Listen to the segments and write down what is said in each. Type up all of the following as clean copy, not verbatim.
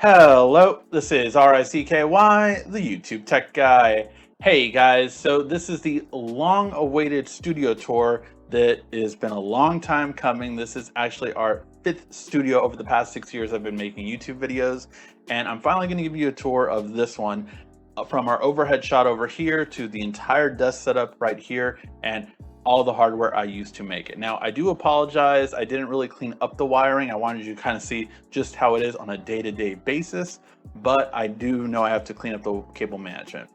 Hello, this is RICKY, the YouTube Tech Guy. Hey guys, so this is the long awaited studio tour that has been a long time coming. This is actually our fifth studio over the past 6 years I've been making YouTube videos, and I'm finally going to give you a tour of this one from our overhead shot over here to the entire desk setup right here, and all the hardware I used to make it. Now, I do apologize, I didn't really clean up the wiring. I wanted you to kind of see just how it is on a day-to-day basis, but I do know I have to clean up the cable management.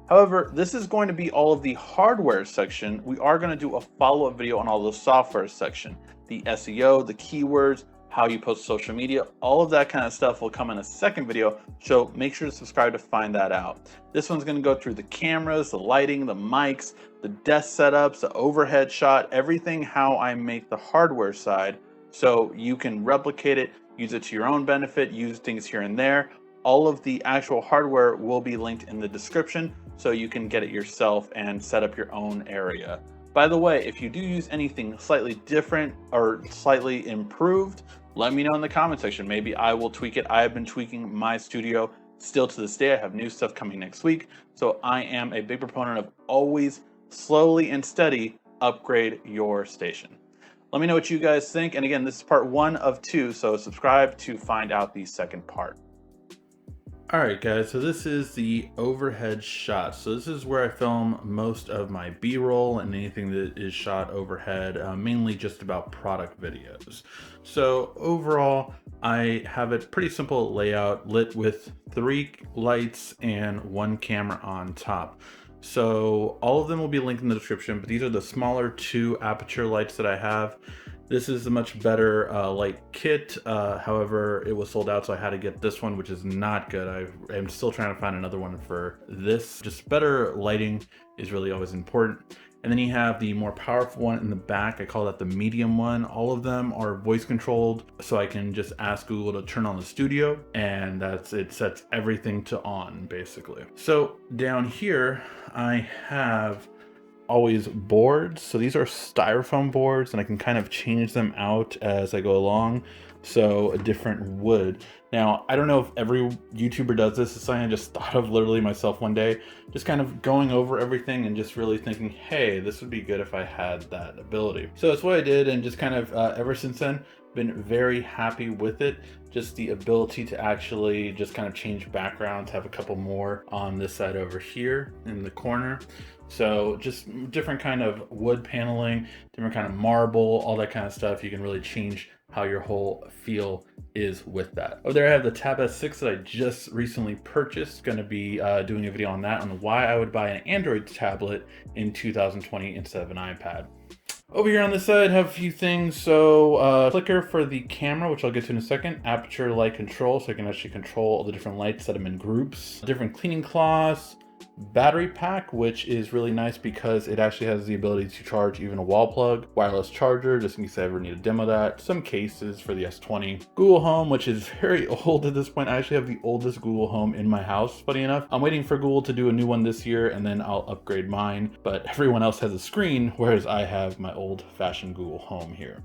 However, this is going to be all of the hardware section. We are going to do a follow-up video on all the software section, the SEO, the keywords, how you post social media, all of that kind of stuff will come in a second video, so make sure to subscribe to find that out. This one's going to go through the cameras, the lighting, the mics, the desk setups, the overhead shot, everything how I make the hardware side, so you can replicate it, use it to your own benefit, use things here and there. All of the actual hardware will be linked in the description, so you can get it yourself and set up your own area. By the way, if you do use anything slightly different or slightly improved, let me know in the comment section. Maybe I will tweak it. I have been tweaking my studio still to this day. I have new stuff coming next week. So I am a big proponent of always slowly and steady upgrade your station. Let me know what you guys think. And again, this is part 1 of 2. So subscribe to find out the second part. Alright guys, so this is the overhead shot. So this is where I film most of my B-roll and anything that is shot overhead, mainly just about product videos. So overall, I have a pretty simple layout lit with 3 lights and 1 camera on top. So all of them will be linked in the description, but these are the smaller 2 aperture lights that I have. This is a much better light kit, however it was sold out, so I had to get this one, which is not good. I'm still trying to find another one for this. Just better lighting is really always important. And then you have the more powerful one in the back. I call that the medium one. All of them are voice controlled, so I can just ask Google to turn on the studio, and it sets everything to on, basically. So down here, I have always boards. So these are styrofoam boards, and I can kind of change them out as I go along. So a different wood. Now, I don't know if every YouTuber does this. It's something I just thought of literally myself one day, just kind of going over everything and just really thinking, hey, this would be good if I had that ability. So that's what I did, and just kind of ever since then, been very happy with it. Just the ability to actually just kind of change backgrounds, have a couple more on this side over here in the corner. So just different kind of wood paneling, different kind of marble, all that kind of stuff. You can really change how your whole feel is with that. Over there I have the Tab S6 that I just recently purchased. Going to be doing a video on that, on why I would buy an Android tablet in 2020 instead of an iPad. Over here on this side, I have a few things. So clicker for the camera, which I'll get to in a second. Aperture light control, so I can actually control all the different lights, set them in groups. Different cleaning cloths. Battery pack, which is really nice because it actually has the ability to charge even a wall plug. Wireless charger, just in case I ever need to demo that. Some cases for the S20. Google Home, which is very old at this point. I actually have the oldest Google Home in my house, funny enough. I'm waiting for Google to do a new one this year, and then I'll upgrade mine. But everyone else has a screen, whereas I have my old-fashioned Google Home here.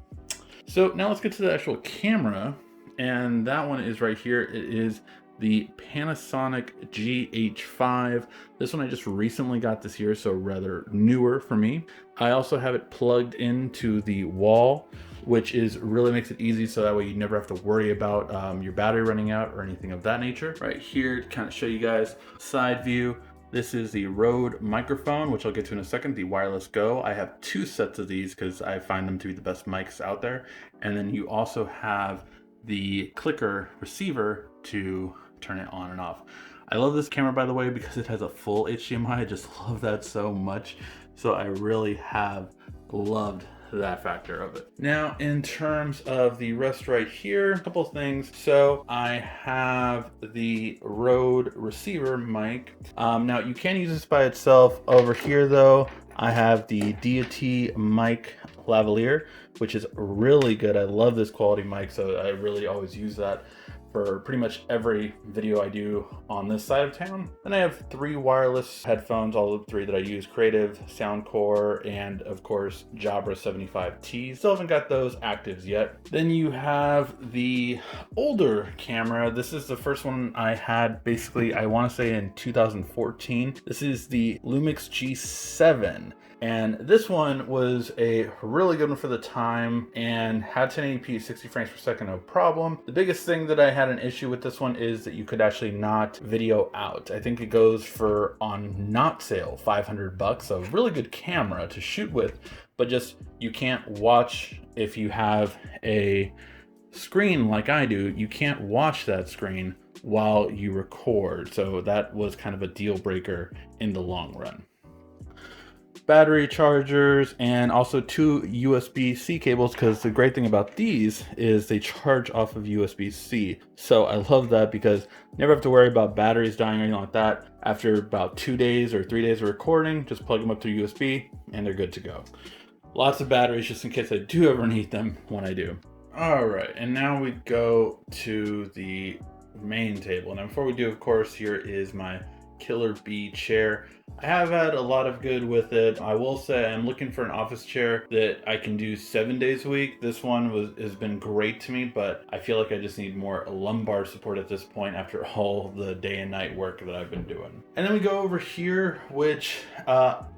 So now let's get to the actual camera, and that one is right here. It is the Panasonic GH5. This one I just recently got this year, so rather newer for me. I also have it plugged into the wall, which really makes it easy, so that way you never have to worry about your battery running out or anything of that nature. Right here to kind of show you guys side view. This is the Rode microphone, which I'll get to in a second, the Wireless Go. I have 2 sets of these because I find them to be the best mics out there. And then you also have the clicker receiver to turn it on and off. I love this camera, by the way, because it has a full HDMI. I just love that so much. So I really have loved that factor of it. Now, in terms of the rest right here, a couple of things. So I have the Rode receiver mic. Now you can use this by itself. Over here though, I have the Deity mic lavalier, which is really good. I love this quality mic, so I really always use that. for pretty much every video I do on this side of town. Then I have 3 wireless headphones, all the 3 that I use: Creative, Soundcore, and of course Jabra 75T. Still haven't got those actives yet. Then you have the older camera. This is the first one I had basically, I want to say in 2014. This is the Lumix G7. And this one was a really good one for the time and had 1080p 60 frames per second, no problem. The biggest thing that I had an issue with this one is that you could actually not video out. I think it goes for, on not sale, 500 bucks. A really good camera to shoot with, but just you can't watch. If you have a screen like I do, you can't watch that screen while you record. So that was kind of a deal breaker in the long run. Battery chargers, and also 2 USB-C cables, because the great thing about these is they charge off of USB-C. So I love that because you never have to worry about batteries dying or anything like that. After about 2 days or 3 days of recording, just plug them up to USB and they're good to go. Lots of batteries just in case I do ever need them when I do. All right, and now we go to the main table. Now before we do, of course, here is my Killer Bee chair. I have had a lot of good with it. I will say I'm looking for an office chair that I can do 7 days a week. This one has been great to me, but I feel like I just need more lumbar support at this point after all the day and night work that I've been doing. And then we go over here, which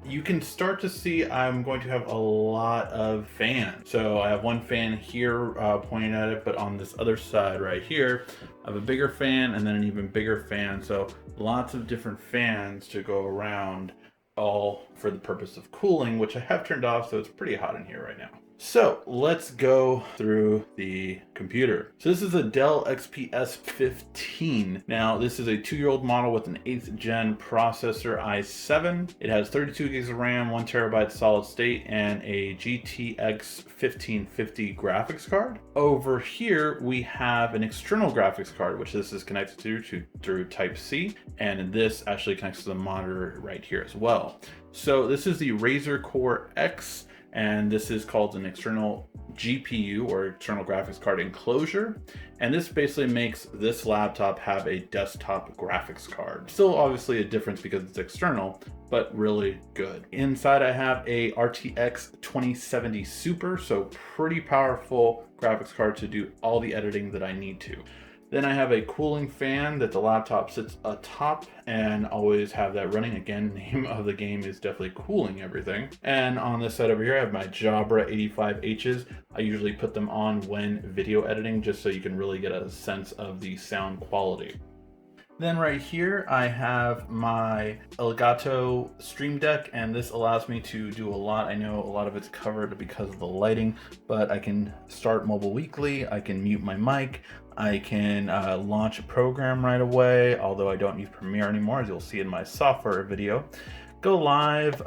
you can start to see I'm going to have a lot of fans. So I have one fan here pointing at it, but on this other side right here, I have a bigger fan and then an even bigger fan. So lots of different fans to go around, all for the purpose of cooling, which I have turned off, so it's pretty hot in here right now. So let's go through the computer. So this is a Dell XPS 15. Now this is a 2-year-old model with an 8th gen processor, i7. It has 32 gigs of RAM, 1 terabyte solid state, and a GTX 1550 graphics card. Over here we have an external graphics card, which this is connected to through Type-C, and this actually connects to the monitor right here as well. So this is the Razer Core X, and this is called an external GPU, or external graphics card enclosure. And this basically makes this laptop have a desktop graphics card. Still obviously a difference because it's external, but really good. Inside I have a RTX 2070 Super, so pretty powerful graphics card to do all the editing that I need to. Then I have a cooling fan that the laptop sits atop, and always have that running. Again, name of the game is definitely cooling everything. And on this side over here, I have my Jabra 85Hs. I usually put them on when video editing, just so you can really get a sense of the sound quality. Then right here, I have my Elgato Stream Deck, and this allows me to do a lot. I know a lot of it's covered because of the lighting, but I can start Mobile Weekly, I can mute my mic, I can launch a program right away, although I don't use Premiere anymore, as you'll see in my software video. Go live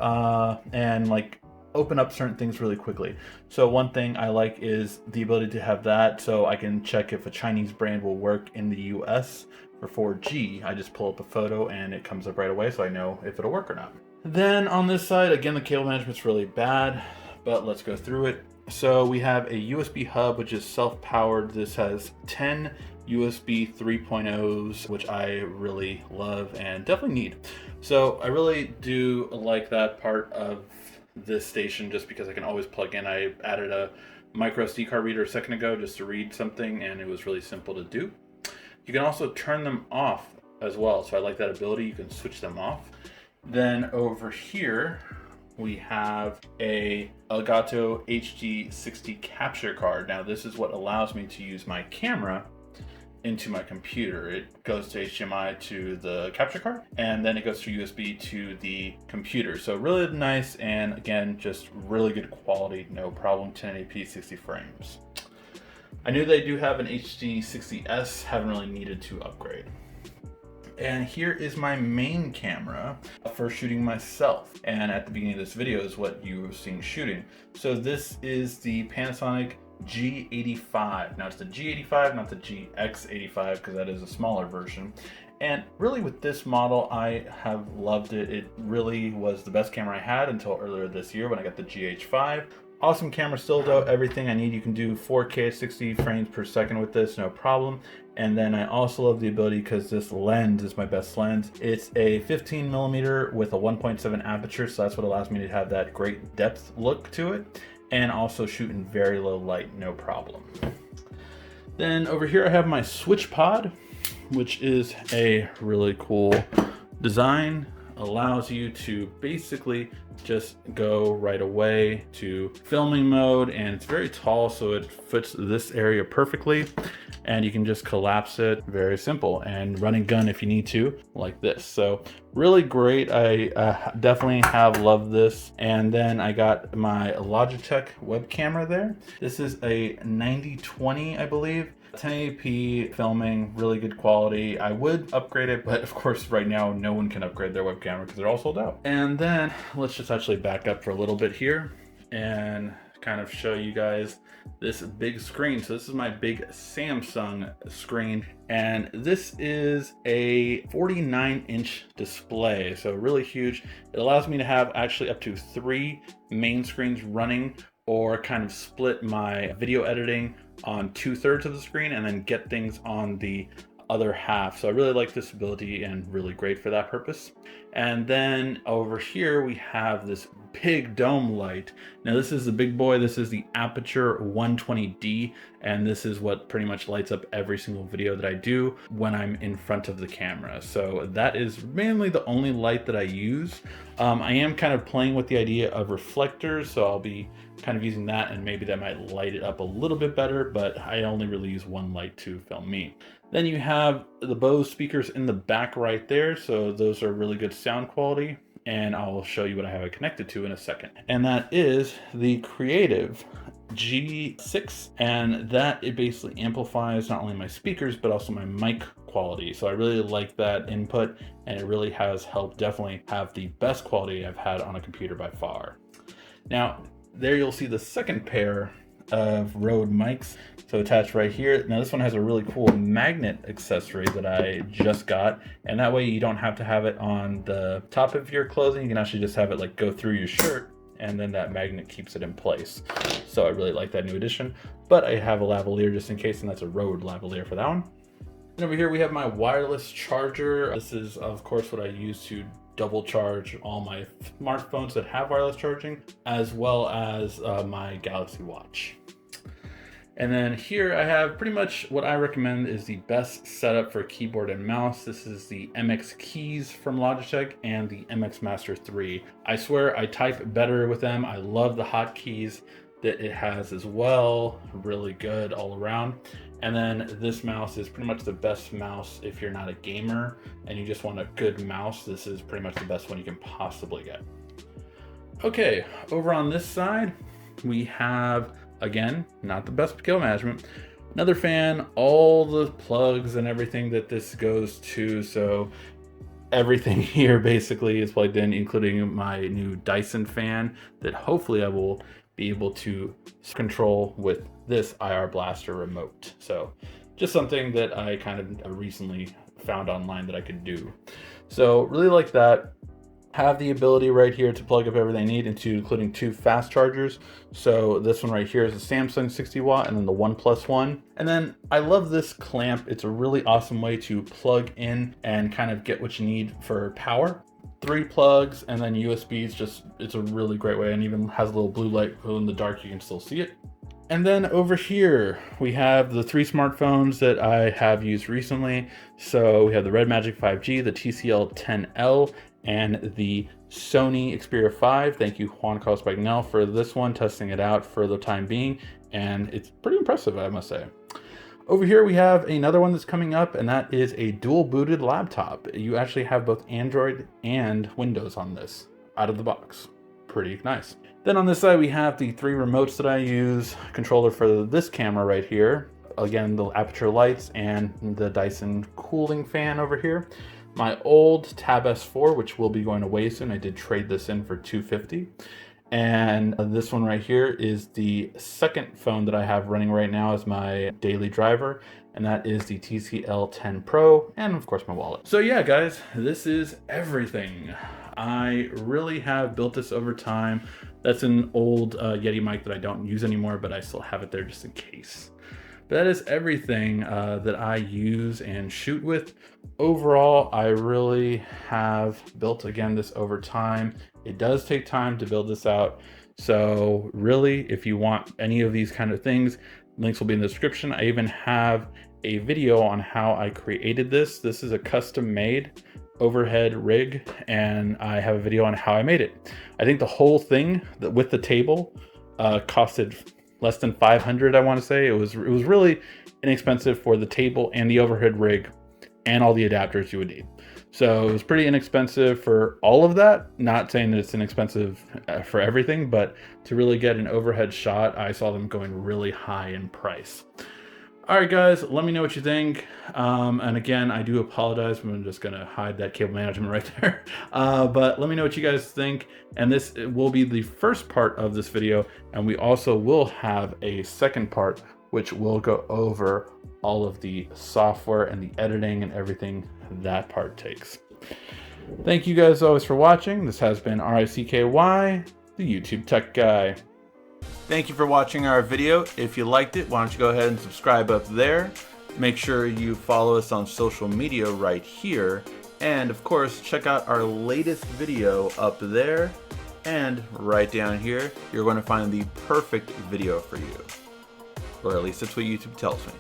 and like open up certain things really quickly. So one thing I like is the ability to have that, so I can check if a Chinese brand will work in the US. For 4G, I just pull up a photo and it comes up right away, so I know if it'll work or not. Then on this side, again, the cable management's really bad, but let's go through it. So we have a USB hub, which is self-powered. This has 10 USB 3.0s, which I really love and definitely need. So I really do like that part of this station, just because I can always plug in. I added a micro SD card reader a second ago just to read something, and it was really simple to do. You can also turn them off as well, so I like that ability. You can switch them off. Then over here, we have a Elgato HD60 capture card. Now this is what allows me to use my camera into my computer. It goes to HDMI to the capture card, and then it goes through USB to the computer. So really nice, and again, just really good quality, no problem, 1080p 60 frames. I knew they do have an HD60S, haven't really needed to upgrade. And here is my main camera for shooting myself. And at the beginning of this video is what you were seeing shooting. So this is the Panasonic G85. Now it's the G85, not the GX85, because that is a smaller version. And really with this model, I have loved it. It really was the best camera I had until earlier this year when I got the GH5. Awesome camera still though, everything I need. You can do 4K 60 frames per second with this, no problem. And then I also love the ability, because this lens is my best lens. It's a 15mm with a 1.7 aperture, so that's what allows me to have that great depth look to it, and also shoot in very low light, no problem. Then over here I have my switch pod, which is a really cool design. Allows you to basically just go right away to filming mode, and it's very tall, so it fits this area perfectly, and you can just collapse it. Very simple, and run and gun if you need to, like this. So really great. I definitely have loved this. And then I got my Logitech web camera there. This is a 90-20, I believe. 1080p filming, really good quality. I would upgrade it, but of course right now no one can upgrade their web camera because they're all sold out. And then let's just actually back up for a little bbit here and kind of show you guys this big screen. So this is my big Samsung screen, and this is a 49-inch display, so really huge. It allows me to have actually up to 3 main screens running, or kind of split my video editing on 2/3 of the screen and then get things on the other half. So I really like this ability, and really great for that purpose. And then over here we have this big dome light. Now this is the big boy. This is the Aperture 120D, and this is what pretty much lights up every single video that I do when I'm in front of the camera. So that is mainly the only light that I use. I am kind of playing with the idea of reflectors, so I'll be kind of using that, and maybe that might light it up a little bit better, but I only really use one light to film me. Then you have the Bose speakers in the back right there, so those are really good sound quality, and I'll show you what I have it connected to in a second. And that is the Creative G6, and that it basically amplifies not only my speakers but also my mic quality. So I really like that input, and it really has helped definitely have the best quality I've had on a computer by far. Now there you'll see the second pair of Rode mics, so attached right here. Now this one has a really cool magnet accessory that I just got, and that way you don't have to have it on the top of your clothing. You can actually just have it like go through your shirt, and then that magnet keeps it in place. So I really like that new addition, but I have a lavalier just in case, and that's a Rode lavalier for that one. And over here we have my wireless charger. This is of course what I use to double charge all my smartphones that have wireless charging, as well as my Galaxy Watch. And then here I have pretty much what I recommend is the best setup for keyboard and mouse. This is the MX Keys from Logitech and the MX Master 3. I swear I type better with them. I love the hotkeys that it has as well. Really good all around. And then this mouse is pretty much the best mouse if you're not a gamer and you just want a good mouse. This is pretty much the best one you can possibly get. Okay, over on this side, we have, again, not the best cable management, another fan, all the plugs and everything that this goes to. So everything here basically is plugged in, including my new Dyson fan that hopefully I will be able to control with this IR Blaster remote. So just something that I kind of recently found online that I could do. So really like that. Have the ability right here to plug up everything I need into, including 2 fast chargers. So this one right here is a Samsung 60 watt, and then the OnePlus one. And then I love this clamp. It's a really awesome way to plug in and kind of get what you need for power. 3 plugs and then USBs, just, it's a really great way, and even has a little blue light, so in the dark you can still see it. And then over here we have the 3 smartphones that I have used recently. So we have the Red Magic 5G, the TCL 10L, and the Sony Xperia 5. Thank you, Juan Carlos Bagnell, for this one, testing it out for the time being, and it's pretty impressive, I must say. Over here we have another one that's coming up, and that is a dual booted laptop. You actually have both Android and Windows on this out of the box. Pretty nice. Then on this side we have the 3 remotes that I use, controller for this camera right here, again the aperture lights, and the Dyson cooling fan over here. My old Tab S4, which will be going away soon. I did trade this in for $250. And this one right here is the second phone that I have running right now as my daily driver, and that is the TCL 10 Pro, and of course my wallet. So yeah, guys, this is everything. I really have built this over time, That's an old Yeti mic that I don't use anymore, but I still have it there just in case. But that is everything that I use and shoot with. Overall, I really have built, again, this over time. It does take time to build this out. So really, if you want any of these kind of things, links will be in the description. I even have a video on how I created this. This is a custom made overhead rig, and I have a video on how I made it. I think the whole thing with the table costed less than 500, I want to say. It was really inexpensive for the table and the overhead rig and all the adapters you would need. So it was pretty inexpensive for all of that. Not saying that it's inexpensive for everything, but to really get an overhead shot, I saw them going really high in price. All right, guys, let me know what you think. And again, I do apologize. I'm just gonna hide that cable management right there. But let me know what you guys think. And this will be the first part of this video. And we also will have a second part, which will go over all of the software and the editing and everything that part takes. Thank you guys always for watching. This has been RICKY, the YouTube Tech Guy. Thank you for watching our video. If you liked it, why don't you go ahead and subscribe up there. Make sure you follow us on social media right here. And of course, check out our latest video up there. And right down here, you're going to find the perfect video for you. Or at least that's what YouTube tells me.